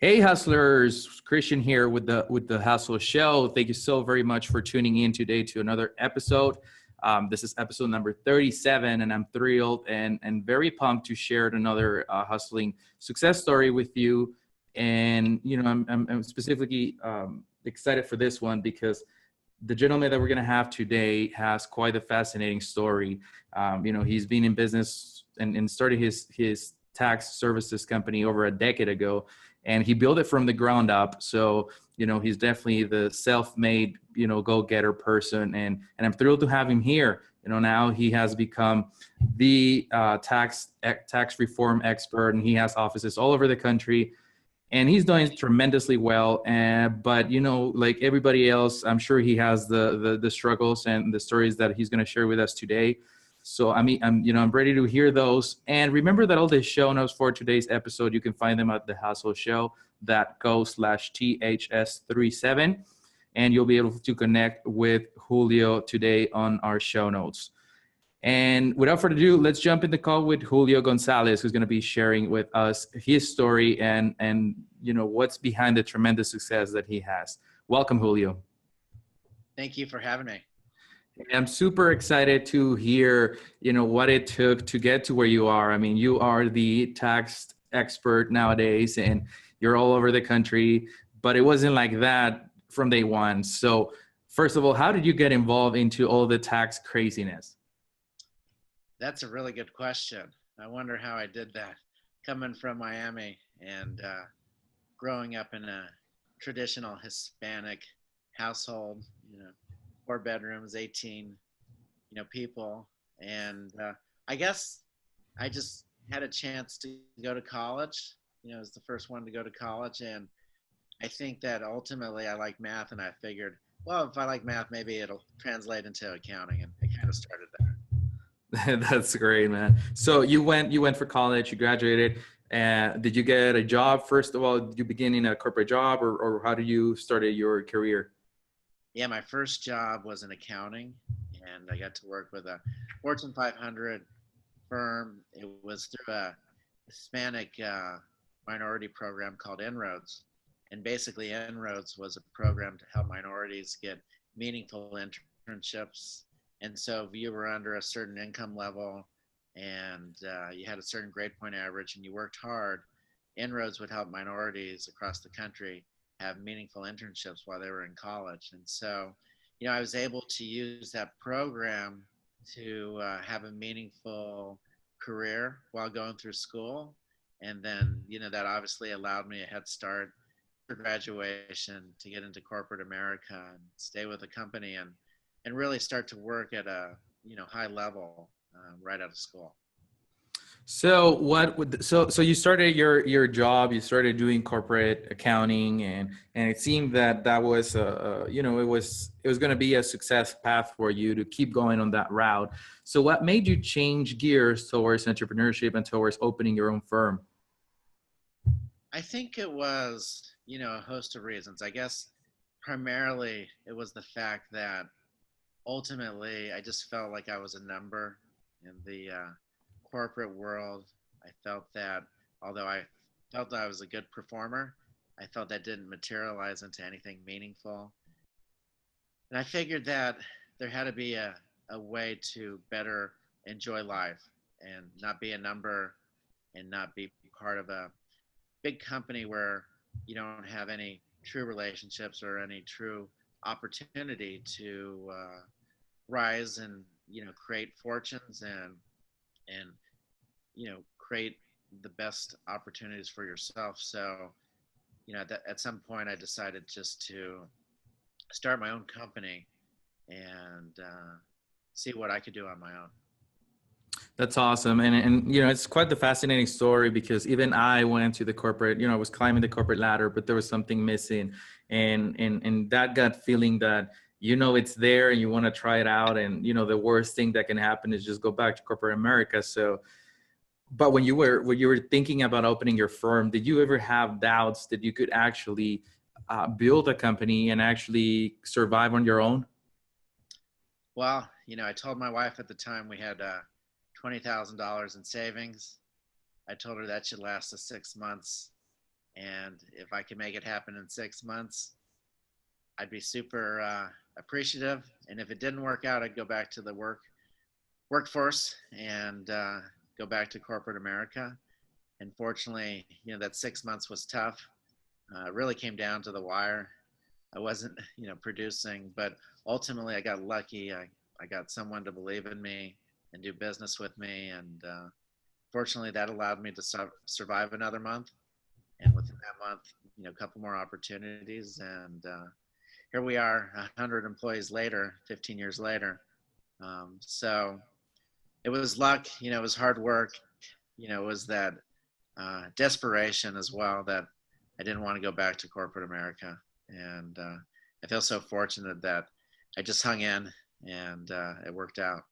Hey hustlers, Christian here with the Hustle Show. Thank you so very much for tuning in today to another episode. This is episode number 37, and I'm thrilled and very pumped to share another hustling success story with you. And I'm specifically excited for this one because the gentleman that we're going to have today has quite a fascinating story. He's been in business and started his tax services company over a decade ago, and he built it from the ground up. So, he's definitely the self-made, go-getter person. And I'm thrilled to have him here. Now he has become the tax reform expert, and he has offices all over the country. And he's doing tremendously well. But like everybody else, I'm sure he has the struggles and the stories that he's going to share with us today. So I'm ready to hear those. And remember that all the show notes for today's episode, you can find them at thehustleshow.co/THS37, and you'll be able to connect with Julio today on our show notes. And without further ado, let's jump in the call with Julio Gonzalez, who's going to be sharing with us his story and what's behind the tremendous success that he has. Welcome, Julio. Thank you for having me. I'm super excited to hear, what it took to get to where you are. I mean, you are the tax expert nowadays, and you're all over the country, but it wasn't like that from day one. So first of all, how did you get involved into all the tax craziness? That's a really good question. I wonder how I did that. Coming from Miami and growing up in a traditional Hispanic household, 4 bedrooms, 18, people. And I guess I just had a chance to go to college. I was the first one to go to college. And I think that ultimately I like math, and I figured, well, if I like math, maybe it'll translate into accounting. And it kind of started there. That's great, man. So you went for college, you graduated, and did you get a job? First of all, did you begin in a corporate job, or how did you start your career? Yeah, my first job was in accounting, and I got to work with a Fortune 500 firm. It was through a Hispanic minority program called En-ROADS. And basically En-ROADS was a program to help minorities get meaningful internships. And so if you were under a certain income level and you had a certain grade point average and you worked hard, En-ROADS would help minorities across the country have meaningful internships while they were in college. And so, I was able to use that program to have a meaningful career while going through school. And then, that obviously allowed me a head start for graduation to get into corporate America and stay with a company and really start to work at a, high level right out of school. So so you started your job, you started doing corporate accounting, and it seemed that was it was going to be a success path for you to keep going on that route. So what made you change gears towards entrepreneurship and towards opening your own firm? I think it was, a host of reasons. I guess primarily it was the fact that ultimately I just felt like I was a number in the corporate world. I felt that although I felt that I was a good performer, I felt that didn't materialize into anything meaningful. And I figured that there had to be a way to better enjoy life and not be a number and not be part of a big company where you don't have any true relationships or any true opportunity to rise and create fortunes and create the best opportunities for yourself. So at some point I decided just to start my own company and see what I could do on my own. That's awesome. And it's quite the fascinating story because even I went to the corporate, I was climbing the corporate ladder, but there was something missing. And that gut feeling that, it's there and you want to try it out. And, the worst thing that can happen is just go back to corporate America. So, but when you were thinking about opening your firm, did you ever have doubts that you could actually build a company and actually survive on your own? Well, I told my wife at the time we had $20,000 in savings. I told her that should last us 6 months. And if I could make it happen in 6 months, I'd be super appreciative. And if it didn't work out, I'd go back to the workforce and go back to corporate America. And fortunately, that 6 months was tough. It really came down to the wire. I wasn't, producing, but ultimately I got lucky. I got someone to believe in me and do business with me. And fortunately, that allowed me to survive another month. And within that month, a couple more opportunities. And here we are, 100 employees later, 15 years later. So it was luck, it was hard work, it was that desperation as well that I didn't want to go back to corporate America. And I feel so fortunate that I just hung in and it worked out.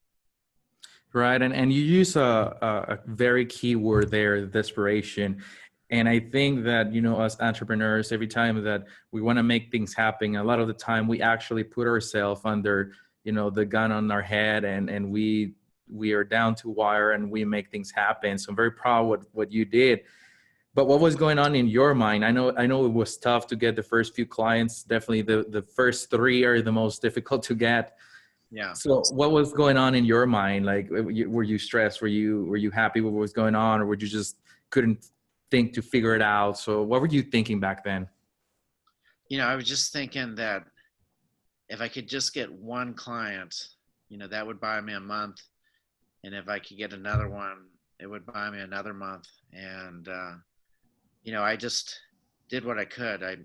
Right. And you use a very key word there, desperation. And I think that, as entrepreneurs, every time that we want to make things happen, a lot of the time we actually put ourselves under, the gun on our head and we are down to wire and we make things happen. So I'm very proud of what you did. But what was going on in your mind? I know it was tough to get the first few clients. Definitely the first three are the most difficult to get. Yeah. So what was going on in your mind? Like, were you stressed? Were you happy with what was going on, or were you just couldn't think to figure it out? So what were you thinking back then? I was just thinking that if I could just get one client, that would buy me a month. And if I could get another one, it would buy me another month. And, I just did what I could. I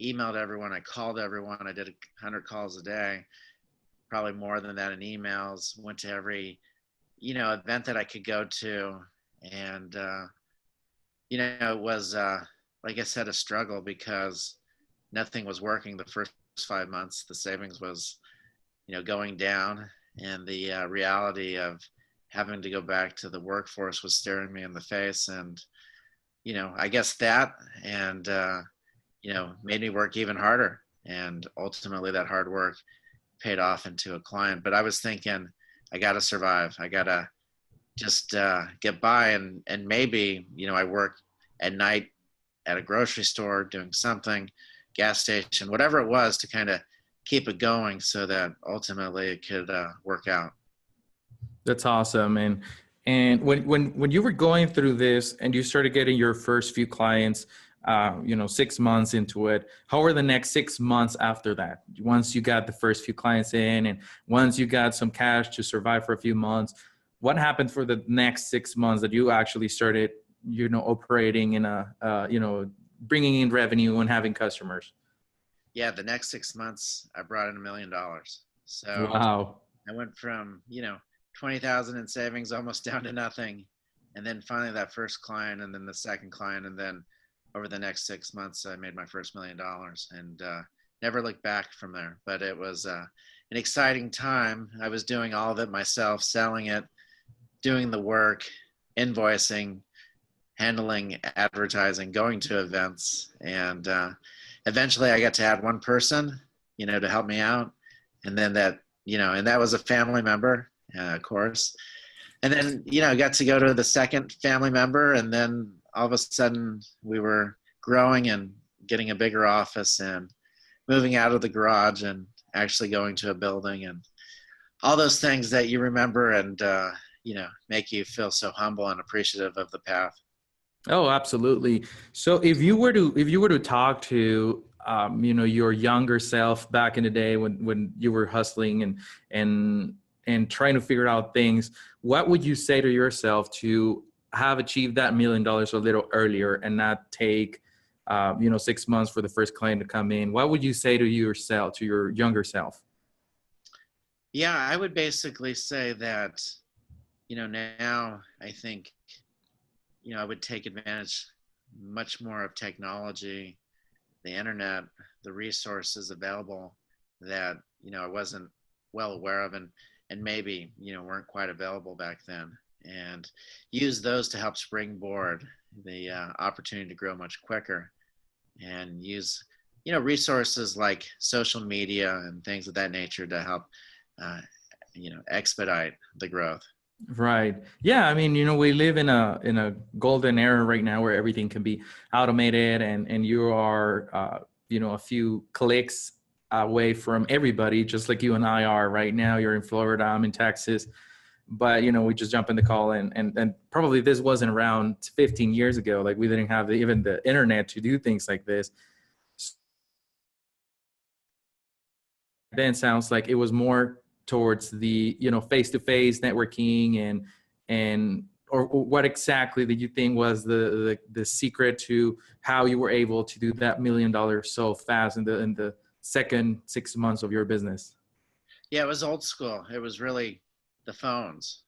emailed everyone. I called everyone. I did 100 calls a day, probably more than that in emails, went to every, event that I could go to. And, it was, like I said, a struggle because nothing was working the first 5 months. The savings was, going down, and the reality of having to go back to the workforce was staring me in the face. And, I guess that, and, made me work even harder. And ultimately that hard work paid off into a client. But I was thinking, I got to survive. I got to just get by. And maybe, I work at night at a grocery store doing something, gas station, whatever it was, to kind of keep it going so that ultimately it could work out. That's awesome. And when you were going through this and you started getting your first few clients, 6 months into it, how were the next 6 months after that? Once you got the first few clients in and once you got some cash to survive for a few months, what happened for the next 6 months that you actually started, operating in bringing in revenue and having customers? Yeah, the next 6 months, I brought in $1 million. So Wow. I went from, 20,000 in savings almost down to nothing. And then finally that first client, and then the second client. And then over the next 6 months, I made my first $1 million and never looked back from there. But it was an exciting time. I was doing all of it myself, selling it, doing the work, invoicing, handling advertising, going to events. And eventually I got to add one person, to help me out. And then that, and that was a family member, of course. And then, I got to go to the second family member. And then all of a sudden we were growing and getting a bigger office and moving out of the garage and actually going to a building and all those things that you remember and, make you feel so humble and appreciative of the path. Oh, absolutely. So if you were to talk to your younger self back in the day when you were hustling and trying to figure out things, what would you say to yourself to have achieved that $1 million a little earlier and not take 6 months for the first client to come in? What would you say to yourself, to your younger self? Yeah, I would basically say that, now I think, I would take advantage much more of technology, the internet, the resources available that, I wasn't well aware of and maybe, weren't quite available back then, and use those to help springboard the opportunity to grow much quicker, and use, resources like social media and things of that nature to help, expedite the growth. Right. Yeah. I mean, we live in a golden era right now where everything can be automated, and you are a few clicks away from everybody, just like you and I are right now. You're in Florida, I'm in Texas, but we just jump in the call, and probably this wasn't around 15 years ago. Like, we didn't have even the internet to do things like this. Then sounds like it was more towards the face-to-face networking, and or what exactly did you think was the secret to how you were able to do that $1 million so fast in the second 6 months of your business? Yeah, it was old school. It was really the phones.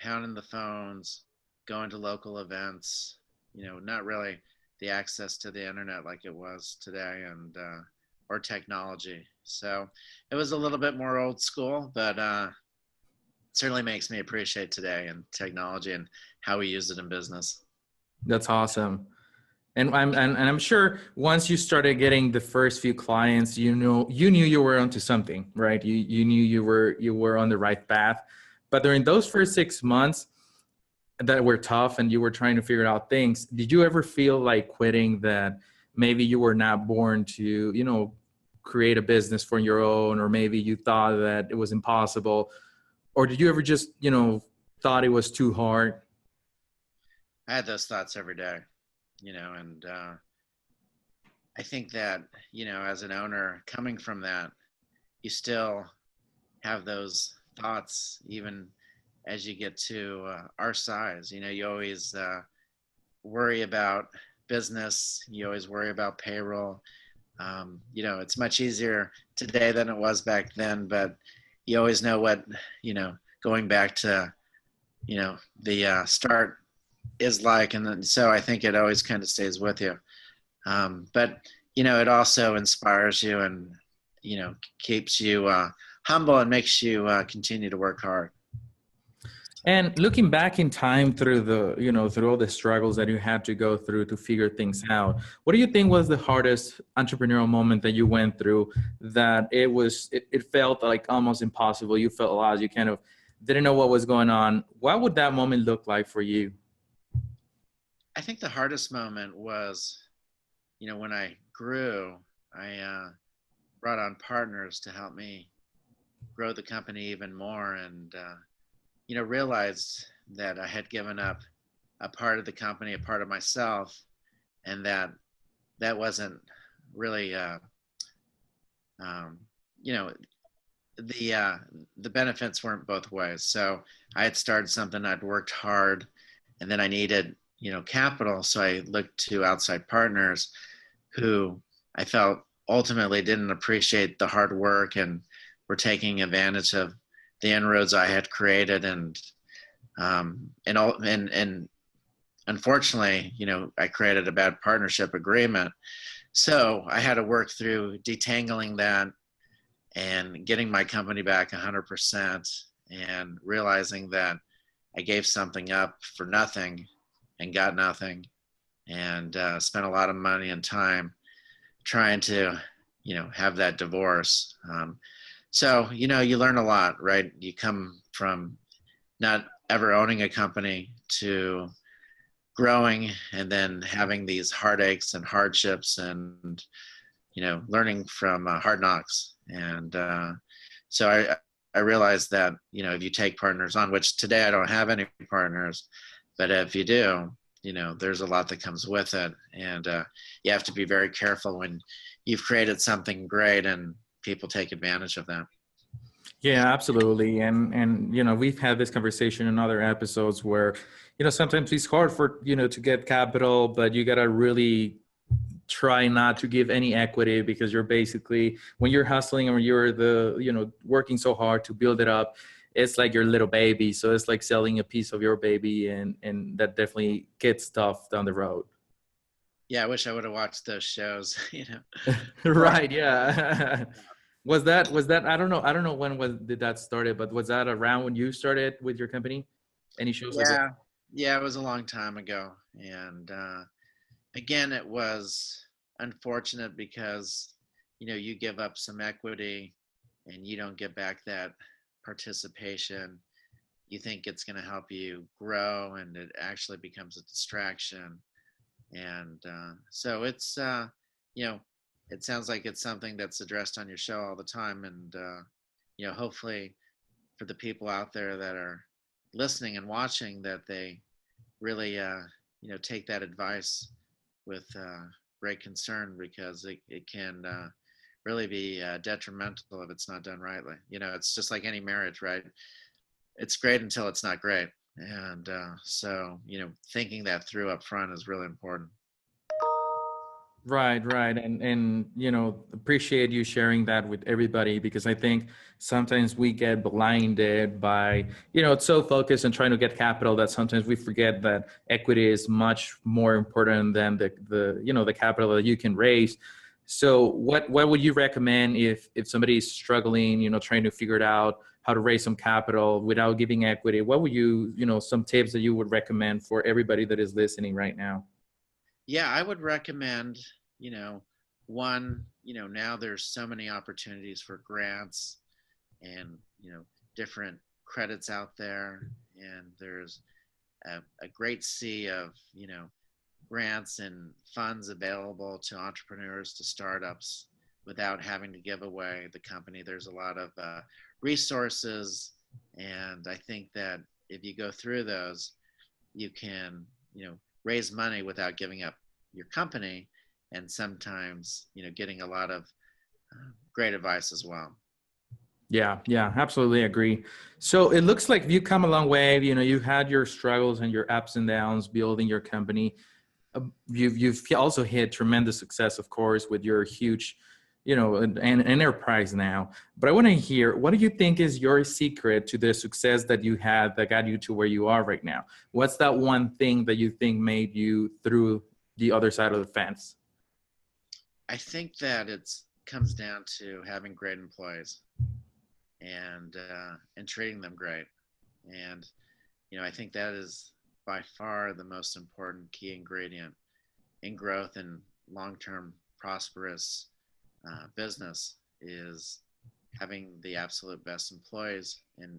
Pounding the phones, going to local events. Not really the access to the internet like it was today, and or technology. So it was a little bit more old school, but certainly makes me appreciate today and technology and how we use it in business. That's awesome. And I'm sure once you started getting the first few clients, you knew you were onto something, right? You knew you were on the right path. But during those first 6 months that were tough and you were trying to figure out things, did you ever feel like quitting, that maybe you were not born to, create a business for your own, or maybe you thought that it was impossible, or did you ever just, thought it was too hard? I had those thoughts every day, and I think that, as an owner coming from that, you still have those thoughts even as you get to our size. You always worry about business, you always worry about payroll. It's much easier today than it was back then, but you always know what, going back to, the start is like. And then, so I think it always kind of stays with you. But it also inspires you, and keeps you humble, and makes you continue to work hard. And looking back in time through through all the struggles that you had to go through to figure things out, what do you think was the hardest entrepreneurial moment that you went through, that it felt like almost impossible? You felt lost. You kind of didn't know what was going on. What would that moment look like for you? I think the hardest moment was, when I grew. I brought on partners to help me grow the company even more, and realized that I had given up a part of the company, a part of myself, and that wasn't really, um, you know, the benefits weren't both ways. So I had started something, I'd worked hard, and then I needed, capital. So I looked to outside partners who I felt ultimately didn't appreciate the hard work and were taking advantage of the inroads I had created. And unfortunately, I created a bad partnership agreement. So I had to work through detangling that and getting my company back 100%, and realizing that I gave something up for nothing and got nothing, and spent a lot of money and time trying to, have that divorce. So, you learn a lot, right? You come from not ever owning a company to growing, and then having these heartaches and hardships, and learning from hard knocks. And so I realized that if you take partners on, which today I don't have any partners, but if you do, there's a lot that comes with it, and you have to be very careful when you've created something great and people take advantage of that. Yeah, absolutely. And we've had this conversation in other episodes where, sometimes it's hard for, to get capital, but you got to really try not to give any equity, because you're basically, when you're hustling or you're working so hard to build it up, it's like your little baby. So it's like selling a piece of your baby, and that definitely gets tough down the road. Yeah, I wish I would have watched those shows. Right. Yeah. Was that I don't know when did that started, but was that around when you started with your company? Any shows like that? Yeah, yeah, it was a long time ago, and again, it was unfortunate because you give up some equity and you don't get back that participation, you think it's going to help you grow, and it actually becomes a distraction. And so it's, you know, it sounds like it's something that's addressed on your show all the time. And, hopefully for the people out there that are listening and watching, that they really, take that advice with great concern, because it can really be detrimental if it's not done rightly. It's just like any marriage, right? It's great until it's not great. And so, thinking that through up front is really important. Right, right. And appreciate you sharing that with everybody, because I think sometimes we get blinded by, it's so focused on trying to get capital that sometimes we forget that equity is much more important than the capital that you can raise. So what would you recommend if somebody is struggling, trying to figure it out how to raise some capital without giving equity? What would some tips that you would recommend for everybody that is listening right now? Yeah, I would recommend, one, now there's so many opportunities for grants and, different credits out there. And there's a great sea of, grants and funds available to entrepreneurs, to startups, without having to give away the company. There's a lot of resources. And I think that if you go through those, you can, raise money without giving up your company, and sometimes, getting a lot of great advice as well. Yeah, yeah, absolutely agree. So it looks like you've come a long way. You had your struggles and your ups and downs building your company. You've also hit tremendous success, of course, with your huge, an enterprise now. But I want to hear, what do you think is your secret to the success that you had that got you to where you are right now? What's that one thing that you think made you through the other side of the fence? I think that it comes down to having great employees, and treating them great. And I think that is by far the most important key ingredient in growth and long-term prosperous business, is having the absolute best employees and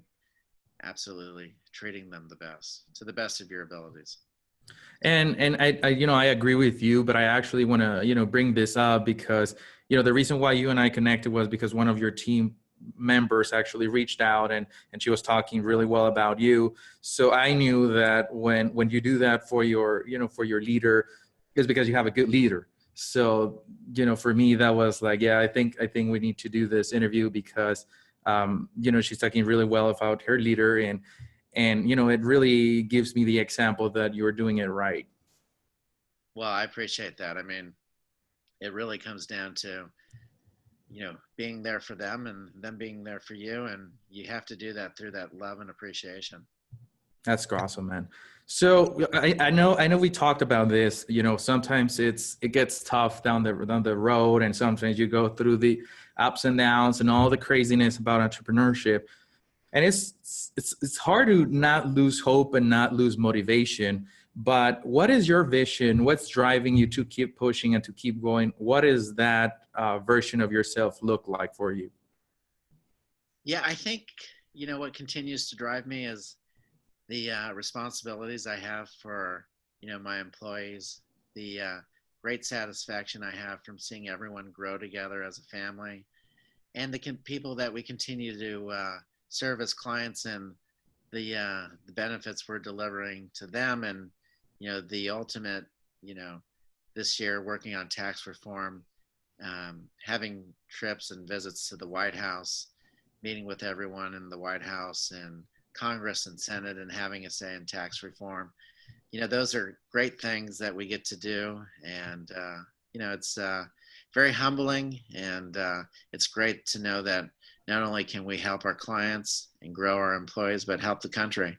absolutely treating them the best, to the best of your abilities. And I agree with you, but I actually want to bring this up because the reason why you and I connected was because one of your team members actually reached out, and she was talking really well about you. So I knew that when you do that for your for your leader, is because you have a good leader. So for me, that was like, yeah, I think we need to do this interview because she's talking really well about her leader, and it really gives me the example that you're doing it right. Well, I appreciate that. I mean, it really comes down to, being there for them and them being there for you. And you have to do that through that love and appreciation. That's awesome, man. So I know we talked about this. Sometimes it gets tough down the road, and sometimes you go through the ups and downs and all the craziness about entrepreneurship. And it's hard to not lose hope and not lose motivation. But what is your vision? What's driving you to keep pushing and to keep going? What is that version of yourself look like for you? Yeah, I think, what continues to drive me is the responsibilities I have for, my employees, the great satisfaction I have from seeing everyone grow together as a family, and the people that we continue to serve as clients, and the benefits we're delivering to them. And the ultimate, this year working on tax reform, having trips and visits to the White House, meeting with everyone in the White House and Congress and Senate, and having a say in tax reform. Those are great things that we get to do. And it's very humbling, and it's great to know that not only can we help our clients and grow our employees, but help the country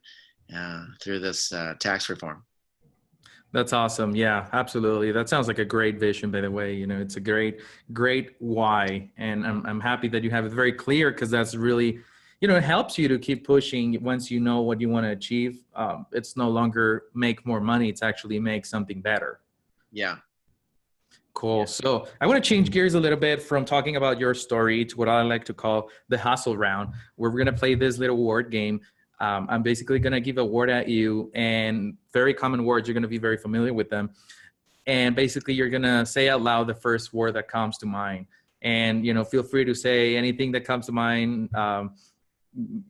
through this tax reform. That's awesome. Yeah, absolutely. That sounds like a great vision, by the way. It's a great why. And I'm happy that you have it very clear, because that's really, it helps you to keep pushing once you know what you want to achieve. It's no longer make more money. It's actually make something better. Yeah. Cool. Yeah. So I want to change gears a little bit from talking about your story to what I like to call the hustle round, where we're going to play this little word game. I'm basically going to give a word at you, and very common words. You're going to be very familiar with them. And basically you're going to say out loud the first word that comes to mind. And, feel free to say anything that comes to mind.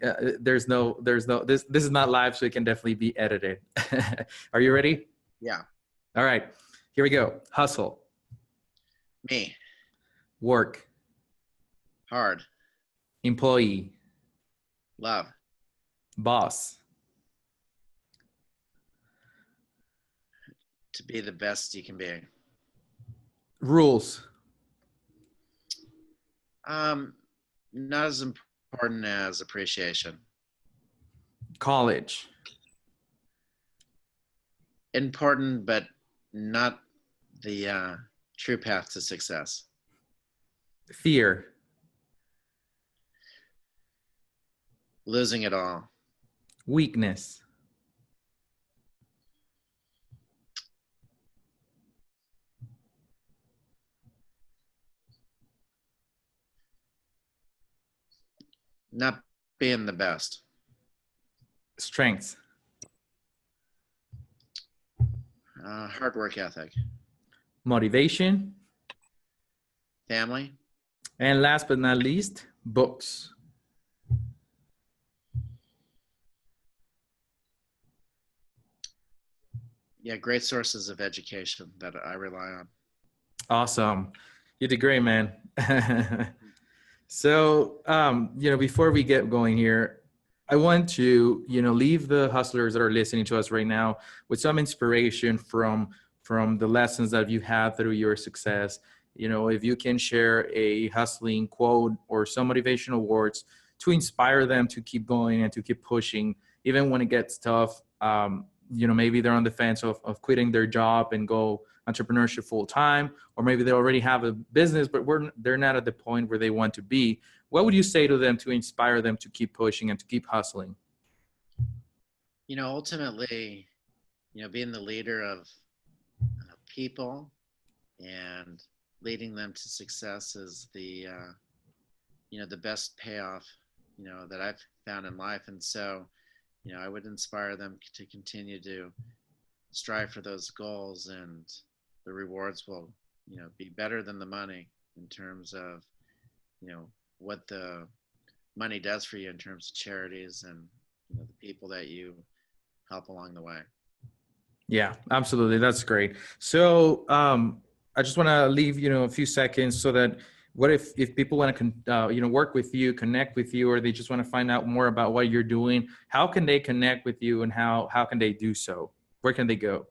This is not live, so it can definitely be edited. Are you ready? Yeah. All right, here we go. Hustle. Me. Work. Hard. Employee. Love. Boss. To be the best you can be. Rules. Not as important as appreciation. College. Important, but not the true path to success. Fear. Losing it all. Weakness. Not being the best. Strengths. Hard work ethic. Motivation. Family. And last but not least, books. Yeah, great sources of education that I rely on. Awesome. You did great, man. So, before we get going here, I want to, leave the hustlers that are listening to us right now with some inspiration from the lessons that you had through your success. If you can share a hustling quote or some motivational words to inspire them to keep going and to keep pushing, even when it gets tough. Maybe they're on the fence of quitting their job and go entrepreneurship full time, or maybe they already have a business, but they're not at the point where they want to be. What would you say to them to inspire them to keep pushing and to keep hustling? Ultimately, being the leader of people and leading them to success is the best payoff, that I've found in life. And so, I would inspire them to continue to strive for those goals, and the rewards will, be better than the money in terms of, what the money does for you in terms of charities and, the people that you help along the way. Yeah, absolutely. That's great. So I just want to leave, a few seconds so that what if people want to, work with you, connect with you, or they just want to find out more about what you're doing, how can they connect with you, and how can they do so? Where can they go?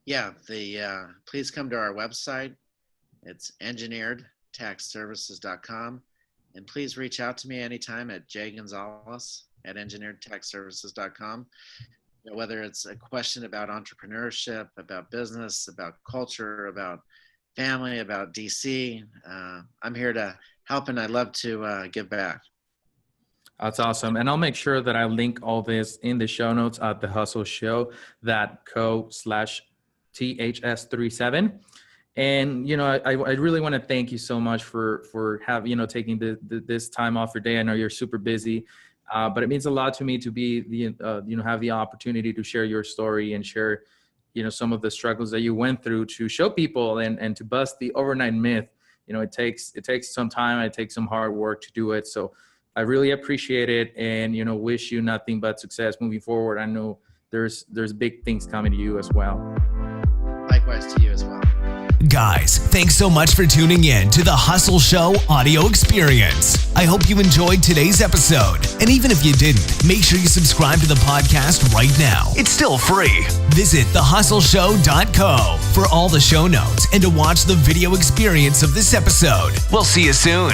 Yeah, please come to our website. It's engineeredtaxservices.com. And please reach out to me anytime at jgonzalez@engineeredtaxservices.com. Whether it's a question about entrepreneurship, about business, about culture, about family, about DC, I'm here to help, and I'd love to give back. That's awesome. And I'll make sure that I link all this in the show notes at thehustleshow.co/THS37. And, I really want to thank you so much for having, taking this time off your day. I know you're super busy, but it means a lot to me to be have the opportunity to share your story and share, some of the struggles that you went through to show people and to bust the overnight myth. It takes some time. It takes some hard work to do it. So I really appreciate it, and, wish you nothing but success moving forward. I know there's big things coming to you as well. Likewise to you as well. Guys, thanks so much for tuning in to the Hustle Show audio experience. I hope you enjoyed today's episode. And even if you didn't, make sure you subscribe to the podcast right now. It's still free. Visit thehustleshow.co for all the show notes and to watch the video experience of this episode. We'll see you soon.